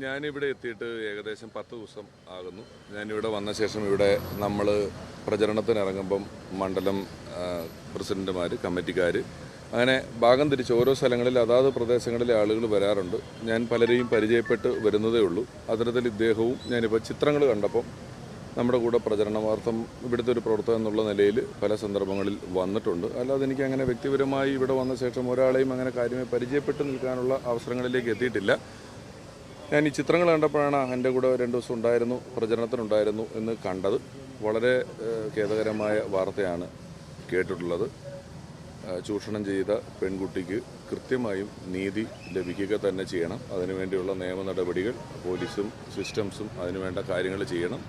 ഞാനിവിടെ എത്തിയിട്ട് ഏകദേശം 10 ദിവസം ആകുന്നു. ഞാനിവിടെ വന്ന ശേഷം ഇവിടെ നമ്മൾ പ്രചരണത്തിനിറങ്ങുമ്പം മണ്ഡലം പ്രസിഡന്റുമാർ, കമ്മിറ്റിക്കാർ അങ്ങനെ ഭാഗം തിരിച്ച് ഓരോ സ്ഥലങ്ങളിൽ അതാത് പ്രദേശങ്ങളിലെ ആളുകൾ വരാറുണ്ട്. ഞാൻ പലരെയും പരിചയപ്പെട്ട് വരുന്നതേ ഉള്ളൂ. അത്തരത്തിൽ ഇദ്ദേഹവും ഞാനിപ്പോൾ ചിത്രങ്ങൾ കണ്ടപ്പം നമ്മുടെ കൂടെ പ്രചരണാർത്ഥം ഇവിടുത്തെ ഒരു പ്രവർത്തകൻ എന്നുള്ള നിലയിൽ പല സന്ദർഭങ്ങളിൽ വന്നിട്ടുണ്ട്. അല്ലാതെ എനിക്ക് അങ്ങനെ വ്യക്തിപരമായി ഇവിടെ വന്ന ശേഷം ഒരാളെയും അങ്ങനെ കാര്യമായി പരിചയപ്പെട്ട് നിൽക്കാനുള്ള അവസരങ്ങളിലേക്ക് എത്തിയിട്ടില്ല. ഞാൻ ഈ ചിത്രങ്ങൾ കണ്ടപ്പോഴാണ് എൻ്റെ കൂടെ 2 ദിവസം ഉണ്ടായിരുന്നു, പ്രചരണത്തിനുണ്ടായിരുന്നു എന്ന് കണ്ടത്. വളരെ ഖേദകരമായ വാർത്തയാണ് കേട്ടിട്ടുള്ളത്. ചൂഷണം ചെയ്ത പെൺകുട്ടിക്ക് കൃത്യമായും നീതി ലഭിക്കുക തന്നെ ചെയ്യണം. അതിനുവേണ്ടിയുള്ള നിയമ നടപടികൾ പോലീസും സിസ്റ്റംസും അതിനുവേണ്ട കാര്യങ്ങൾ ചെയ്യണം.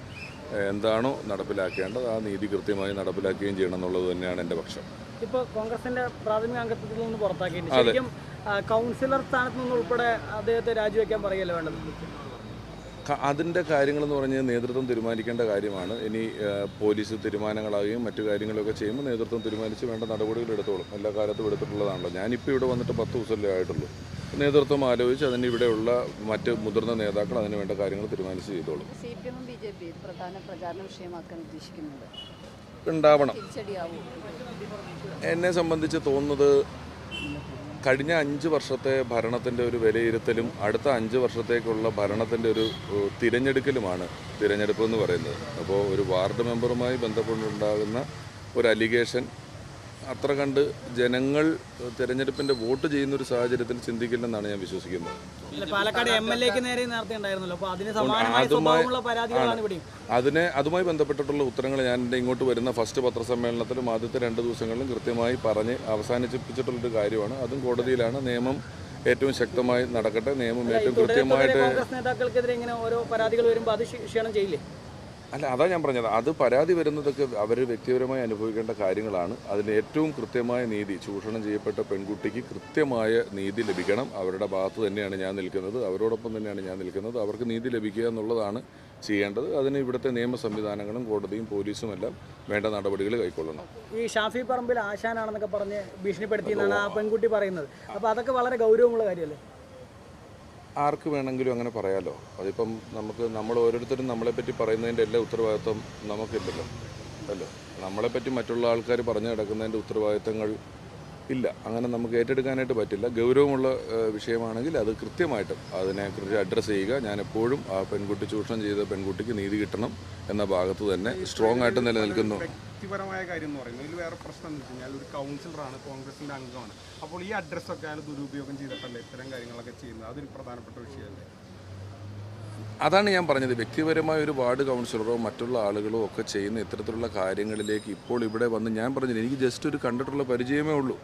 എന്താണോ നടപ്പിലാക്കേണ്ടത് ആ നീതി കൃത്യമായി നടപ്പിലാക്കുകയും ചെയ്യണം എന്നുള്ളത് തന്നെയാണ് എൻ്റെ പക്ഷം. ഇപ്പോൾ കോൺഗ്രസിന്റെ പ്രാഥമിക അംഗത്വത്തിൽ നിന്ന് പുറത്താക്കിയിട്ടുണ്ട്. ശരിക്കും കൗൺസിലർ സ്ഥാനത്ത് നിന്ന് ഉൾപ്പെടെ അദ്ദേഹത്തെ രാജിവെക്കാൻ പറയുകയല്ലേ വേണ്ടത്? അതിൻ്റെ കാര്യങ്ങളെന്ന് പറഞ്ഞാൽ നേതൃത്വം തീരുമാനിക്കേണ്ട കാര്യമാണ്. ഇനി പോലീസ് തീരുമാനങ്ങളാകുകയും മറ്റു കാര്യങ്ങളൊക്കെ ചെയ്യുമ്പോൾ നേതൃത്വം തീരുമാനിച്ച് വേണ്ട നടപടികൾ എടുത്തോളും. എല്ലാ കാലത്തും എടുത്തിട്ടുള്ളതാണല്ലോ. ഞാനിപ്പോൾ ഇവിടെ വന്നിട്ട് 10 ദിവസമല്ലേ ആയിട്ടുള്ളൂ. നേതൃത്വം ആലോചിച്ച് അതിന് ഇവിടെയുള്ള മറ്റ് മുതിർന്ന നേതാക്കൾ അതിന് വേണ്ട കാര്യങ്ങൾ തീരുമാനിച്ച് ചെയ്തോളും. CPM-ഉം BJP പ്രധാന പ്രചാരണ വിഷയമാക്കാൻ ഉദ്ദേശിക്കുന്നുണ്ട്. ഉണ്ടാവണം. എന്നെ സംബന്ധിച്ച് തോന്നുന്നത് കഴിഞ്ഞ 5 വർഷത്തെ ഭരണത്തിൻ്റെ ഒരു വിലയിരുത്തലും അടുത്ത 5 വർഷത്തേക്കുള്ള ഭരണത്തിൻ്റെ ഒരു തിരഞ്ഞെടുക്കലുമാണ് തിരഞ്ഞെടുപ്പ് എന്ന് പറയുന്നത്. അപ്പോൾ ഒരു വാർഡ് മെമ്പറുമായി ബന്ധപ്പെട്ടുണ്ടാകുന്ന ഒരു അലിഗേഷൻ അത്ര കണ്ട് ജനങ്ങൾ തിരഞ്ഞെടുപ്പിൻ്റെ വോട്ട് ചെയ്യുന്ന ഒരു സാഹചര്യത്തിൽ ചിന്തിക്കില്ലെന്നാണ് ഞാൻ വിശ്വസിക്കുന്നത്. അതുമായി ബന്ധപ്പെട്ടിട്ടുള്ള ഉത്തരങ്ങൾ ഞാൻ എൻ്റെ ഇങ്ങോട്ട് വരുന്ന ഫസ്റ്റ് പത്രസമ്മേളനത്തിലും ആദ്യത്തെ 2 ദിവസങ്ങളിലും കൃത്യമായി പറഞ്ഞ് അവസാനിപ്പിച്ചിട്ടുള്ളൊരു കാര്യമാണ്. അതും കോടതിയിലാണ്. നിയമം ഏറ്റവും ശക്തമായി നടക്കട്ടെ. നിയമം ഏറ്റവും കൃത്യമായിട്ട് നേതാക്കൾക്കെതിരെ ഇങ്ങനെ ഓരോ പരാതികൾ വരുമ്പോൾ അത് ക്ഷീണം ചെയ്യില്ലേ? അല്ല, അതാ ഞാൻ പറഞ്ഞത്. അത് പരാതി വരുന്നതൊക്കെ അവർ വ്യക്തിപരമായി അനുഭവിക്കേണ്ട കാര്യങ്ങളാണ്. അതിന് ഏറ്റവും കൃത്യമായ നീതി, ചൂഷണം ചെയ്യപ്പെട്ട പെൺകുട്ടിക്ക് കൃത്യമായ നീതി ലഭിക്കണം. അവരുടെ ഭാഗത്ത് തന്നെയാണ് ഞാൻ നിൽക്കുന്നത്, അവരോടൊപ്പം തന്നെയാണ് ഞാൻ നിൽക്കുന്നത്. അവർക്ക് നീതി ലഭിക്കുക എന്നുള്ളതാണ് ചെയ്യേണ്ടത്. അതിന് ഇവിടുത്തെ നിയമ സംവിധാനങ്ങളും കോടതിയും പോലീസും എല്ലാം വേണ്ട നടപടികൾ കൈക്കൊള്ളണം. ഈ ഷാഫി പറമ്പിൽ ആശാനാണെന്നൊക്കെ പറഞ്ഞ് ഭീഷണിപ്പെടുത്തിയെന്നാണ് ആ പെൺകുട്ടി പറയുന്നത്. അപ്പോൾ അതൊക്കെ വളരെ ഗൗരവമുള്ള കാര്യമല്ലേ? ആർക്ക് വേണമെങ്കിലും അങ്ങനെ പറയാലോ. അതിപ്പം നമ്മൾ ഓരോരുത്തരും നമ്മളെപ്പറ്റി പറയുന്നതിൻ്റെ എല്ലാ ഉത്തരവാദിത്വം നമുക്കില്ലല്ലോ അല്ലോ. നമ്മളെപ്പറ്റി മറ്റുള്ള ആൾക്കാർ പറഞ്ഞു കിടക്കുന്നതിൻ്റെ ഉത്തരവാദിത്തങ്ങൾ ഇല്ല. അങ്ങനെ നമുക്ക് ഏറ്റെടുക്കാനായിട്ട് പറ്റില്ല. ഗൗരവമുള്ള വിഷയമാണെങ്കിൽ അത് കൃത്യമായിട്ടും അതിനെ അഡ്രസ്സ് ചെയ്യുക. ഞാൻ എപ്പോഴും ആ പെൺകുട്ടി, ചൂഷണം ചെയ്ത പെൺകുട്ടിക്ക് നീതി കിട്ടണം എന്ന ഭാഗത്ത് തന്നെ സ്ട്രോങ് ആയിട്ട് നിലനിൽക്കുന്നു. വ്യക്തിപരമായ കാര്യം എന്ന് പറയുന്നത് ഇതിൽ വേറെ പ്രശ്നം എന്ന് വെച്ച് കഴിഞ്ഞാൽ ഒരു കൗൺസിലറാണ്, കോൺഗ്രസിൻ്റെ അംഗമാണ്. അപ്പോൾ ഈ അഡ്രസ്സൊക്കെ അയാൾ ദുരുപയോഗം ചെയ്തിട്ടല്ലേ ഇത്തരം കാര്യങ്ങളൊക്കെ ചെയ്യുന്നത്? അതൊരു പ്രധാനപ്പെട്ട വിഷയമല്ലേ? അതാണ് ഞാൻ പറഞ്ഞത്. വ്യക്തിപരമായ ഒരു വാർഡ് കൗൺസിലറോ മറ്റുള്ള ആളുകളോ ഒക്കെ ചെയ്യുന്ന ഇത്തരത്തിലുള്ള കാര്യങ്ങളിലേക്ക് ഇപ്പോൾ ഇവിടെ വന്ന് ഞാൻ പറഞ്ഞില്ല, എനിക്ക് ജസ്റ്റ് ഒരു കണ്ടിട്ടുള്ള പരിചയമേ ഉള്ളൂ.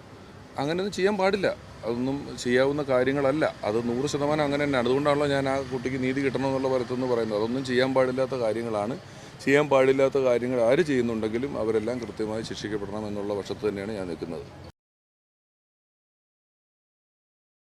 അങ്ങനെയൊന്നും ചെയ്യാൻ പാടില്ല. അതൊന്നും ചെയ്യാവുന്ന കാര്യങ്ങളല്ല. അത് 100% അങ്ങനെ തന്നെയാണ്. അതുകൊണ്ടാണല്ലോ ഞാൻ ആ കുട്ടിക്ക് നീതി കിട്ടണമെന്നുള്ള പുറത്തുനിന്ന് പറയുന്നത്. അതൊന്നും ചെയ്യാൻ പാടില്ലാത്ത കാര്യങ്ങളാണ്. ചെയ്യാൻ പാടില്ലാത്ത കാര്യങ്ങൾ ആര് ചെയ്യുന്നുണ്ടെങ്കിലും അവരെല്ലാം കൃത്യമായി ശിക്ഷിക്കപ്പെടണം എന്നുള്ള പക്ഷത്ത് തന്നെയാണ് ഞാൻ നിൽക്കുന്നത്.